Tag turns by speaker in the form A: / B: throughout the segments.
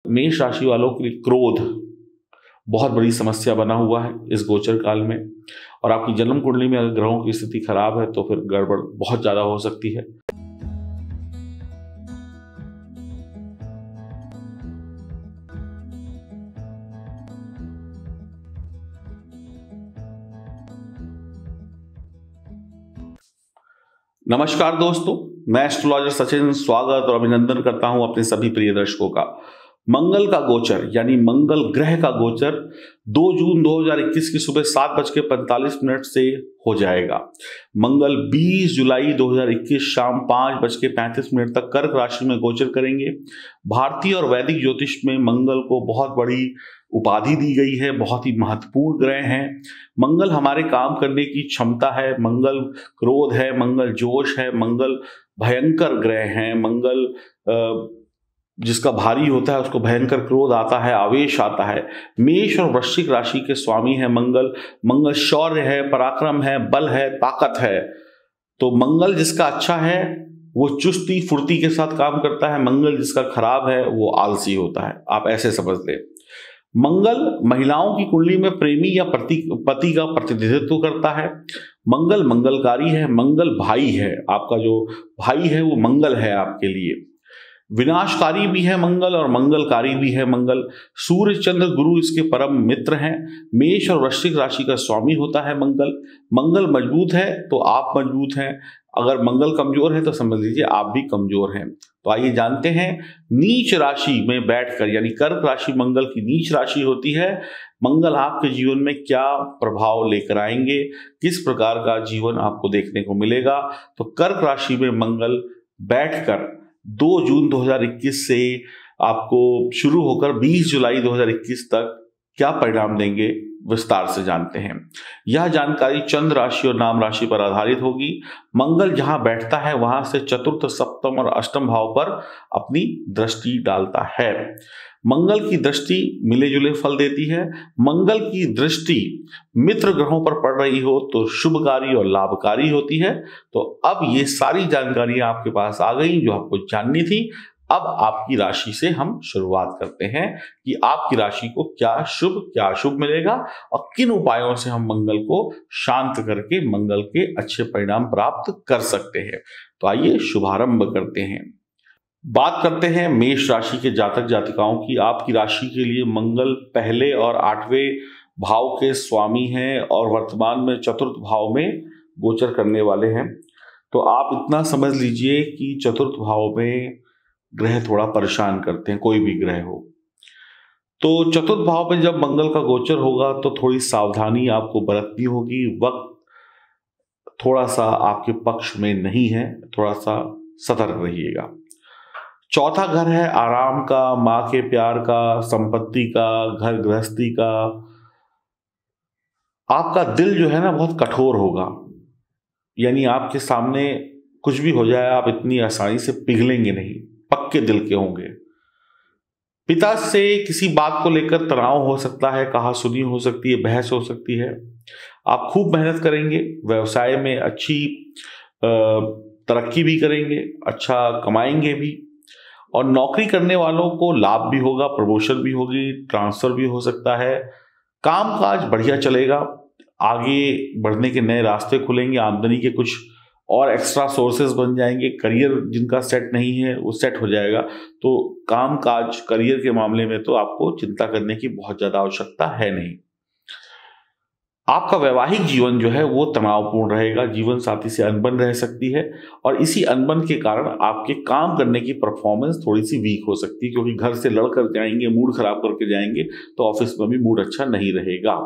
A: मेष राशि वालों के लिए क्रोध बहुत बड़ी समस्या बना हुआ है इस गोचर काल में। और आपकी जन्म कुंडली में अगर ग्रहों की स्थिति खराब है तो फिर गड़बड़ बहुत ज्यादा हो सकती है। नमस्कार दोस्तों, मैं एस्ट्रोलॉजर सचिन स्वागत और अभिनंदन करता हूं अपने सभी प्रिय दर्शकों का। मंगल का गोचर यानी मंगल ग्रह का गोचर 2 जून 2021 की सुबह 7:45 से हो जाएगा। मंगल 20 जुलाई 2021 शाम 5:35 तक कर्क राशि में गोचर करेंगे। भारतीय और वैदिक ज्योतिष में मंगल को बहुत बड़ी उपाधि दी गई है, बहुत ही महत्वपूर्ण ग्रह हैं। मंगल हमारे काम करने की क्षमता है, मंगल क्रोध है, मंगल जोश है, मंगल भयंकर ग्रह है। मंगल जिसका भारी होता है उसको भयंकर क्रोध आता है, आवेश आता है। मेष और वृश्चिक राशि के स्वामी है मंगल। मंगल शौर्य है, पराक्रम है, बल है, ताकत है। तो मंगल जिसका अच्छा है वो चुस्ती फुर्ती के साथ काम करता है, मंगल जिसका खराब है वो आलसी होता है। आप ऐसे समझ लें। मंगल महिलाओं की कुंडली में प्रेमी या पति का प्रतिनिधित्व करता है। मंगल मंगलकारी है, मंगल भाई है। आपका जो भाई है वो मंगल है आपके लिए। विनाशकारी भी है मंगल और मंगलकारी भी है मंगल। सूर्य चंद्र गुरु इसके परम मित्र हैं। मेष और वृश्चिक राशि का स्वामी होता है मंगल। मंगल मजबूत है तो आप मजबूत हैं, अगर मंगल कमजोर है तो समझ लीजिए आप भी कमजोर हैं। तो आइए जानते हैं नीच राशि में बैठकर, यानी कर्क राशि मंगल की नीच राशि होती है, मंगल आपके जीवन में क्या प्रभाव लेकर आएंगे, किस प्रकार का जीवन आपको देखने को मिलेगा। तो कर्क राशि में मंगल बैठकर 2 जून 2021 से आपको शुरू होकर 20 जुलाई 2021 तक क्या परिणाम देंगे विस्तार से जानते हैं। यह जानकारी चंद्र राशि और नाम राशि पर आधारित होगी। मंगल जहां बैठता है वहां से चतुर्थ, सप्तम और अष्टम भाव पर अपनी दृष्टि डालता है। मंगल की दृष्टि मिले जुले फल देती है। मंगल की दृष्टि मित्र ग्रहों पर पड़ रही हो तो शुभकारी और लाभकारी होती है। तो अब ये सारी जानकारियां आपके पास आ गई जो आपको जाननी थी। अब आपकी राशि से हम शुरुआत करते हैं कि आपकी राशि को क्या शुभ क्या अशुभ मिलेगा और किन उपायों से हम मंगल को शांत करके मंगल के अच्छे परिणाम प्राप्त कर सकते हैं। तो आइए शुभारंभ करते हैं। बात करते हैं मेष राशि के जातक जातिकाओं की। आपकी राशि के लिए मंगल पहले और 8वें भाव के स्वामी हैं और वर्तमान में चतुर्थ भाव में गोचर करने वाले हैं। तो आप इतना समझ लीजिए कि चतुर्थ भाव में ग्रह थोड़ा परेशान करते हैं, कोई भी ग्रह हो। तो चतुर्थ भाव में जब मंगल का गोचर होगा तो थोड़ी सावधानी आपको बरतनी होगी। वक्त थोड़ा सा आपके पक्ष में नहीं है, थोड़ा सा सतर्क रहिएगा। चौथा घर है आराम का, मां के प्यार का, संपत्ति का, घर गृहस्थी का। आपका दिल जो है ना बहुत कठोर होगा, यानी आपके सामने कुछ भी हो जाए आप इतनी आसानी से पिघलेंगे नहीं, पक्के दिल के होंगे। पिता से किसी बात को लेकर तनाव हो सकता है, कहासुनी हो सकती है, बहस हो सकती है। आप खूब मेहनत करेंगे, व्यवसाय में अच्छी तरक्की भी करेंगे, अच्छा कमाएंगे भी। और नौकरी करने वालों को लाभ भी होगा, प्रमोशन भी होगी, ट्रांसफर भी हो सकता है। कामकाज बढ़िया चलेगा, आगे बढ़ने के नए रास्ते खुलेंगे, आमदनी के कुछ और एक्स्ट्रा सोर्सेज बन जाएंगे। करियर जिनका सेट नहीं है वो सेट हो जाएगा। तो कामकाज करियर के मामले में तो आपको चिंता करने की बहुत ज्यादा आवश्यकता है नहीं। आपका वैवाहिक जीवन जो है वो तनावपूर्ण रहेगा, जीवन साथी से अनबन रह सकती है और इसी अनबन के कारण आपके काम करने की परफॉर्मेंस थोड़ी सी वीक हो सकती है, क्योंकि घर से लड़कर जाएंगे, मूड खराब करके जाएंगे तो ऑफिस में भी मूड अच्छा नहीं रहेगा।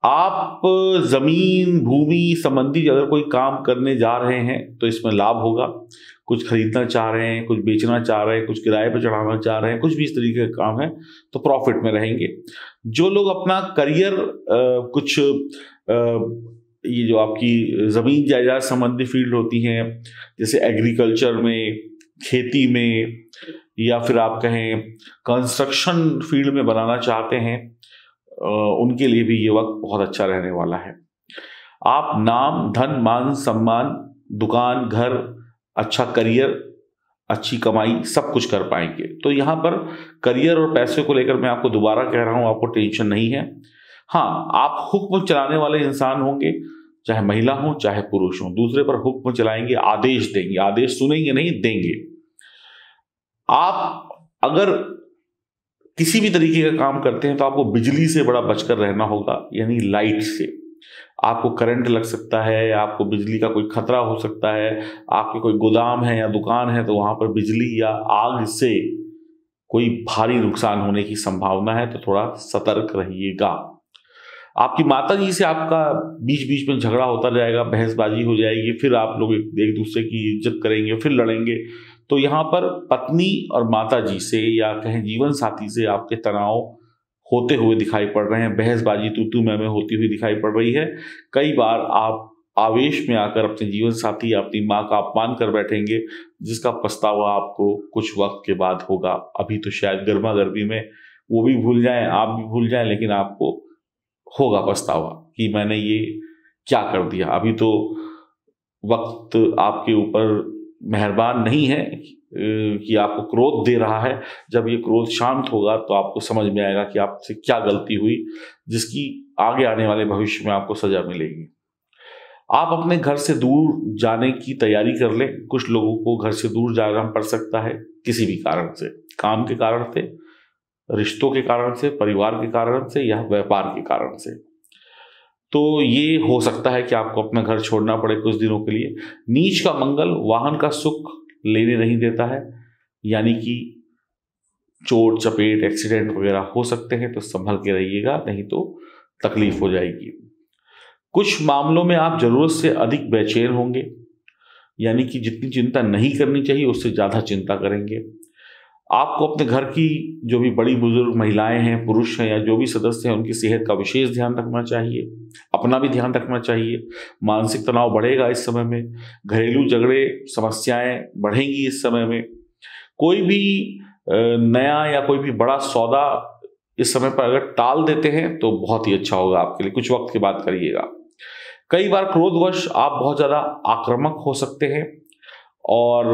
A: आप जमीन भूमि संबंधी अगर कोई काम करने जा रहे हैं तो इसमें लाभ होगा। कुछ खरीदना चाह रहे हैं, कुछ बेचना चाह रहे हैं, कुछ किराए पर चढ़ाना चाह रहे हैं, कुछ भी इस तरीके का काम है तो प्रॉफिट में रहेंगे। जो लोग अपना करियर कुछ ये जो आपकी जमीन जायदाद संबंधी फील्ड होती हैं, जैसे एग्रीकल्चर में, खेती में, या फिर आप कहें कंस्ट्रक्शन फील्ड में बनाना चाहते हैं, उनके लिए भी ये वक्त बहुत अच्छा रहने वाला है। आप नाम, धन, मान, सम्मान, दुकान, घर, अच्छा करियर, अच्छी कमाई, सब कुछ कर पाएंगे। तो यहाँ पर करियर और पैसे को लेकर मैं आपको दोबारा कह रहा हूँ, आपको टेंशन नहीं है। हाँ, आप हुक्म चलाने वाले इंसान होंगे, चाहे महिला हो चाहे पुरुष हो, दूसरे पर हुक्म चलाएंगे, आदेश देंगे, आदेश सुनेंगे नहीं, देंगे। आप अगर किसी भी तरीके का काम करते हैं तो आपको बिजली से बड़ा बचकर रहना होगा, यानी लाइट से। आपको करंट लग सकता है, आपको बिजली का कोई खतरा हो सकता है, आपके कोई गोदाम है या दुकान है तो वहां पर बिजली या आग से कोई भारी नुकसान होने की संभावना है, तो थोड़ा सतर्क रहिएगा। आपकी माता जी से आपका बीच बीच में झगड़ा होता जाएगा, बहसबाजी हो जाएगी, फिर आप लोग एक दूसरे की इज्जत करेंगे, फिर लड़ेंगे। तो यहाँ पर पत्नी और माता जी से या कहें जीवन साथी से आपके तनाव होते हुए दिखाई पड़ रहे हैं, बहसबाजी तू मैं होती हुई दिखाई पड़ रही है। कई बार आप आवेश में आकर अपने जीवन साथी या अपनी माँ का अपमान कर बैठेंगे, जिसका पछतावा आपको कुछ वक्त के बाद होगा। अभी तो शायद गर्मा गर्मी में वो भी भूल जाएं, आप भी भूल जाएं, लेकिन आपको होगा पछतावा कि मैंने ये क्या कर दिया। अभी तो वक्त आपके ऊपर मेहरबान नहीं है कि आपको क्रोध दे रहा है। जब ये क्रोध शांत होगा तो आपको समझ में आएगा कि आपसे क्या गलती हुई, जिसकी आगे आने वाले भविष्य में आपको सजा मिलेगी। आप अपने घर से दूर जाने की तैयारी कर लें। कुछ लोगों को घर से दूर जाना पड़ सकता है किसी भी कारण से, काम के कारण से, रिश्तों के कारण से, परिवार के कारण से या व्यापार के कारण से। तो ये हो सकता है कि आपको अपना घर छोड़ना पड़े कुछ दिनों के लिए। नीच का मंगल वाहन का सुख लेने नहीं देता है, यानी कि चोट चपेट एक्सीडेंट वगैरह हो सकते हैं, तो संभल के रहिएगा, नहीं तो तकलीफ हो जाएगी। कुछ मामलों में आप जरूरत से अधिक बेचैन होंगे, यानी कि जितनी चिंता नहीं करनी चाहिए उससे ज़्यादा चिंता करेंगे। आपको अपने घर की जो भी बड़ी बुजुर्ग महिलाएं हैं, पुरुष हैं या जो भी सदस्य हैं, उनकी सेहत का विशेष ध्यान रखना चाहिए, अपना भी ध्यान रखना चाहिए। मानसिक तनाव बढ़ेगा इस समय में, घरेलू झगड़े समस्याएं बढ़ेंगी इस समय में। कोई भी नया या कोई भी बड़ा सौदा इस समय पर अगर टाल देते हैं तो बहुत ही अच्छा होगा आपके लिए, कुछ वक्त के बाद करिएगा। कई बार क्रोधवश आप बहुत ज़्यादा आक्रामक हो सकते हैं और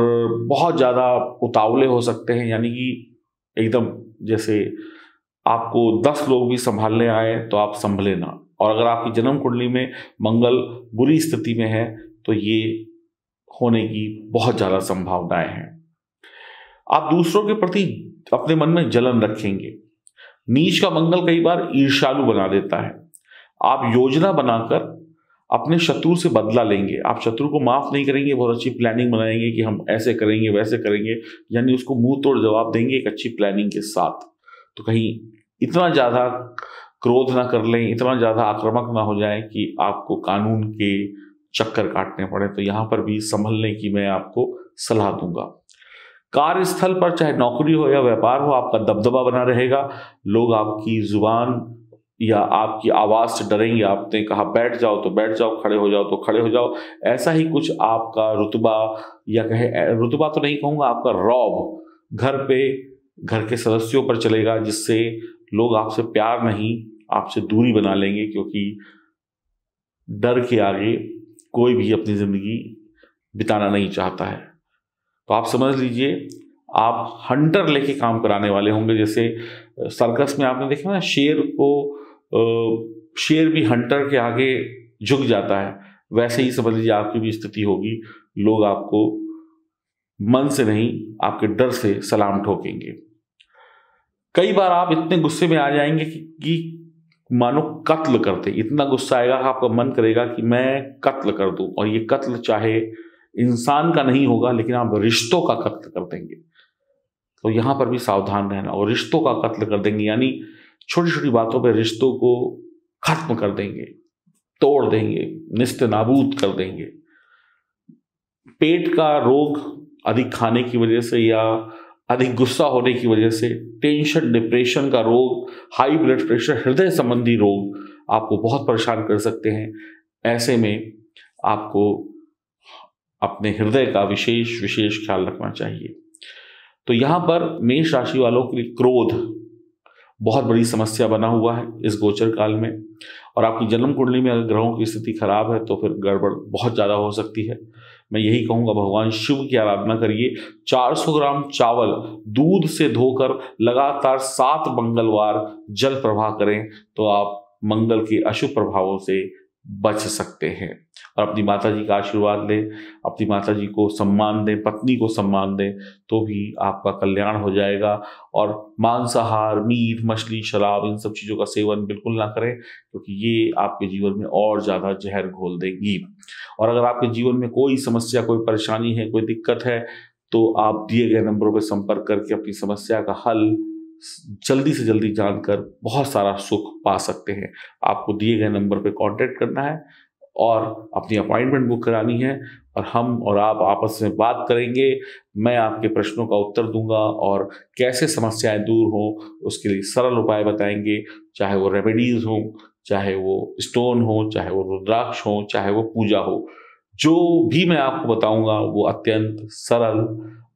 A: बहुत ज़्यादा उतावले हो सकते हैं, यानी कि एकदम जैसे आपको 10 लोग भी संभालने आए तो आप संभले ना। और अगर आपकी जन्म कुंडली में मंगल बुरी स्थिति में है तो ये होने की बहुत ज़्यादा संभावनाएं हैं। आप दूसरों के प्रति अपने मन में जलन रखेंगे। नीच का मंगल कई बार ईर्ष्यालु बना देता है। आप योजना बनाकर अपने शत्रु से बदला लेंगे, आप शत्रु को माफ नहीं करेंगे, बहुत अच्छी प्लानिंग बनाएंगे कि हम ऐसे करेंगे वैसे करेंगे, यानी उसको मुंह तोड़ जवाब देंगे एक अच्छी प्लानिंग के साथ। तो कहीं इतना ज़्यादा क्रोध ना कर लें, इतना ज़्यादा आक्रामक ना हो जाए कि आपको कानून के चक्कर काटने पड़े। तो यहाँ पर भी संभलने की मैं आपको सलाह दूंगा। कार्यस्थल पर चाहे नौकरी हो या व्यापार हो, आपका दबदबा बना रहेगा। लोग आपकी जुबान या आपकी आवाज़ से डरेंगे। आपने कहा बैठ जाओ तो बैठ जाओ, खड़े हो जाओ तो खड़े हो जाओ, ऐसा ही कुछ आपका रुतबा, या कहे रुतबा तो नहीं कहूँगा, आपका रौब घर पे घर के सदस्यों पर चलेगा, जिससे लोग आपसे प्यार नहीं आपसे दूरी बना लेंगे, क्योंकि डर के आगे कोई भी अपनी ज़िंदगी बिताना नहीं चाहता है। तो आप समझ लीजिए आप हंटर लेके काम कराने वाले होंगे। जैसे सर्कस में आपने देखा ना, शेर भी हंटर के आगे झुक जाता है, वैसे ही समझ लीजिए आपकी भी स्थिति होगी। लोग आपको मन से नहीं आपके डर से सलाम ठोकेंगे। कई बार आप इतने गुस्से में आ जाएंगे कि मानो कत्ल करते, इतना गुस्सा आएगा कि आपका मन करेगा कि मैं कत्ल कर दूं। और ये कत्ल चाहे इंसान का नहीं होगा, लेकिन आप रिश्तों का कत्ल कर देंगे। तो यहां पर भी सावधान रहना। और रिश्तों का कत्ल कर देंगे यानी छोटी छोटी बातों पर रिश्तों को खत्म कर देंगे, तोड़ देंगे, निस्त नाबूद कर देंगे। पेट का रोग अधिक खाने की वजह से या अधिक गुस्सा होने की वजह से, टेंशन डिप्रेशन का रोग, हाई ब्लड प्रेशर, हृदय संबंधी रोग आपको बहुत परेशान कर सकते हैं। ऐसे में आपको अपने हृदय का विशेष ख्याल रखना चाहिए। तो यहाँ पर मेष राशि वालों के लिए क्रोध बहुत बड़ी समस्या बना हुआ है इस गोचर काल में। और आपकी जन्म कुंडली में अगर ग्रहों की स्थिति खराब है तो फिर गड़बड़ बहुत ज़्यादा हो सकती है। मैं यही कहूँगा, भगवान शिव की आराधना करिए। 400 ग्राम चावल दूध से धोकर लगातार 7 मंगलवार जल प्रवाह करें तो आप मंगल के अशुभ प्रभावों से बच सकते हैं। और अपनी माता जी का आशीर्वाद लें, अपनी माता जी को सम्मान दें, पत्नी को सम्मान दें, तो भी आपका कल्याण हो जाएगा। और मांसाहार, मीट, मछली, शराब, इन सब चीज़ों का सेवन बिल्कुल ना करें, क्योंकि ये आपके जीवन में और ज़्यादा जहर घोल देंगी। और अगर आपके जीवन में कोई समस्या, कोई परेशानी है, कोई दिक्कत है, तो आप दिए गए नंबरों पर संपर्क करके अपनी समस्या का हल जल्दी से जल्दी जानकर बहुत सारा सुख पा सकते हैं। आपको दिए गए नंबर पर कांटेक्ट करना है और अपनी अपॉइंटमेंट बुक करानी है, और हम और आप आपस में बात करेंगे। मैं आपके प्रश्नों का उत्तर दूंगा और कैसे समस्याएं दूर हो उसके लिए सरल उपाय बताएंगे, चाहे वो रेमेडीज हो, चाहे वो स्टोन हो, चाहे वो रुद्राक्ष हो, चाहे वो पूजा हो। जो भी मैं आपको बताऊंगा वो अत्यंत सरल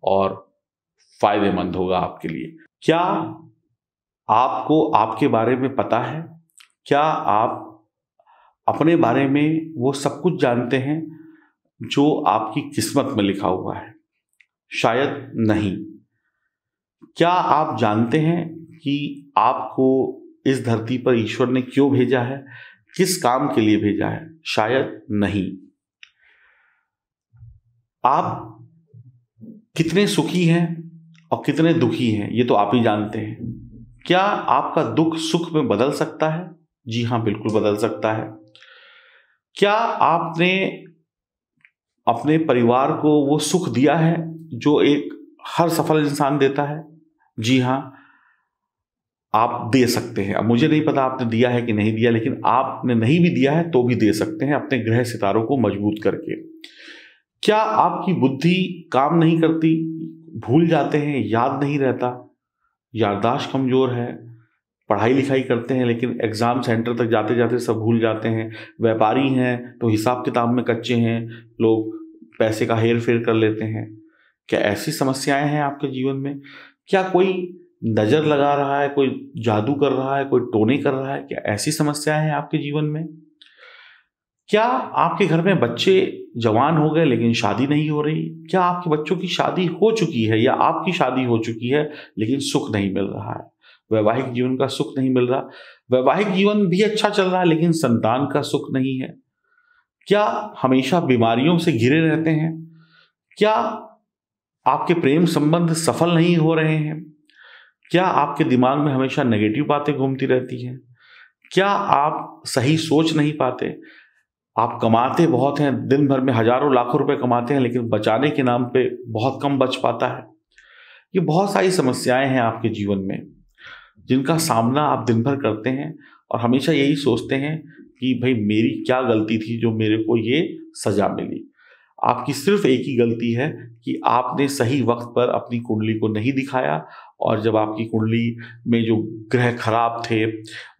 A: और फायदेमंद होगा आपके लिए। क्या आपको आपके बारे में पता है? क्या आप अपने बारे में वो सब कुछ जानते हैं जो आपकी किस्मत में लिखा हुआ है? शायद नहीं। क्या आप जानते हैं कि आपको इस धरती पर ईश्वर ने क्यों भेजा है, किस काम के लिए भेजा है? शायद नहीं। आप कितने सुखी हैं और कितने दुखी हैं, ये तो आप ही जानते हैं। क्या आपका दुख सुख में बदल सकता है? जी हाँ, बिल्कुल बदल सकता है। क्या आपने अपने परिवार को वो सुख दिया है जो एक हर सफल इंसान देता है? जी हाँ, आप दे सकते हैं। अब मुझे नहीं पता आपने दिया है कि नहीं दिया, लेकिन आपने नहीं भी दिया है तो भी दे सकते हैं अपने ग्रह सितारों को मजबूत करके। क्या आपकी बुद्धि काम नहीं करती, भूल जाते हैं, याद नहीं रहता, याददाश्त कमजोर है, पढ़ाई लिखाई करते हैं लेकिन एग्जाम सेंटर तक जाते जाते सब भूल जाते हैं, व्यापारी हैं तो हिसाब किताब में कच्चे हैं, लोग पैसे का हेर फेर कर लेते हैं? क्या ऐसी समस्याएं हैं आपके जीवन में? क्या कोई नजर लगा रहा है, कोई जादू कर रहा है, कोई टोने कर रहा है? क्या ऐसी समस्याएं हैं आपके जीवन में? क्या आपके घर में बच्चे जवान हो गए लेकिन शादी नहीं हो रही? क्या आपके बच्चों की शादी हो चुकी है या आपकी शादी हो चुकी है लेकिन सुख नहीं मिल रहा है? वैवाहिक जीवन का सुख नहीं मिल रहा। वैवाहिक जीवन भी अच्छा चल रहा है लेकिन संतान का सुख नहीं है। क्या हमेशा बीमारियों से घिरे रहते हैं? क्या आपके प्रेम संबंध सफल नहीं हो रहे हैं? क्या आपके दिमाग में हमेशा नेगेटिव बातें घूमती रहती हैं? क्या आप सही सोच नहीं पाते? आप कमाते बहुत हैं, दिन भर में हजारों लाखों रुपए कमाते हैं, लेकिन बचाने के नाम पे बहुत कम बच पाता है। ये बहुत सारी समस्याएं हैं आपके जीवन में जिनका सामना आप दिन भर करते हैं और हमेशा यही सोचते हैं कि भाई मेरी क्या गलती थी जो मेरे को ये सजा मिली। आपकी सिर्फ एक ही गलती है कि आपने सही वक्त पर अपनी कुंडली को नहीं दिखाया, और जब आपकी कुंडली में जो ग्रह खराब थे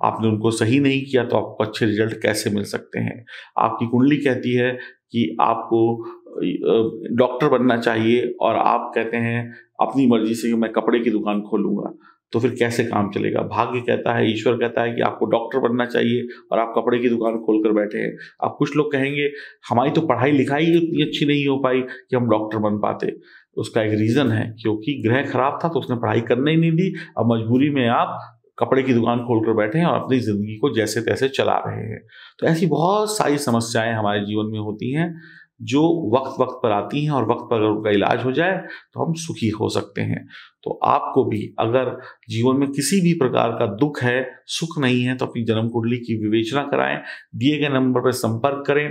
A: आपने उनको सही नहीं किया तो आपको अच्छे रिजल्ट कैसे मिल सकते हैं? आपकी कुंडली कहती है कि आपको डॉक्टर बनना चाहिए और आप कहते हैं अपनी मर्जी से कि मैं कपड़े की दुकान खोलूंगा, तो फिर कैसे काम चलेगा? भाग्य कहता है, ईश्वर कहता है कि आपको डॉक्टर बनना चाहिए और आप कपड़े की दुकान खोलकर बैठे हैं। अब कुछ लोग कहेंगे हमारी तो पढ़ाई लिखाई उतनी अच्छी नहीं हो पाई कि हम डॉक्टर बन पाते। उसका एक रीजन है, क्योंकि ग्रह खराब था तो उसने पढ़ाई करने ही नहीं दी। अब मजबूरी में आप कपड़े की दुकान खोलकर बैठे हैं और अपनी जिंदगी को जैसे तैसे चला रहे हैं। तो ऐसी बहुत सारी समस्याएं हमारे जीवन में होती हैं जो वक्त वक्त पर आती हैं, और वक्त पर अगर उनका इलाज हो जाए तो हम सुखी हो सकते हैं। तो आपको भी अगर जीवन में किसी भी प्रकार का दुख है, सुख नहीं है, तो अपनी जन्म कुंडली की विवेचना कराएं, दिए गए नंबर पर संपर्क करें।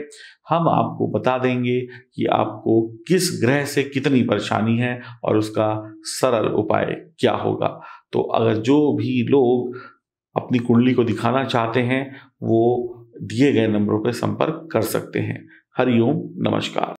A: हम आपको बता देंगे कि आपको किस ग्रह से कितनी परेशानी है और उसका सरल उपाय क्या होगा। तो अगर जो भी लोग अपनी कुंडली को दिखाना चाहते हैं वो दिए गए नंबरों पर संपर्क कर सकते हैं। हरिओम, नमस्कार।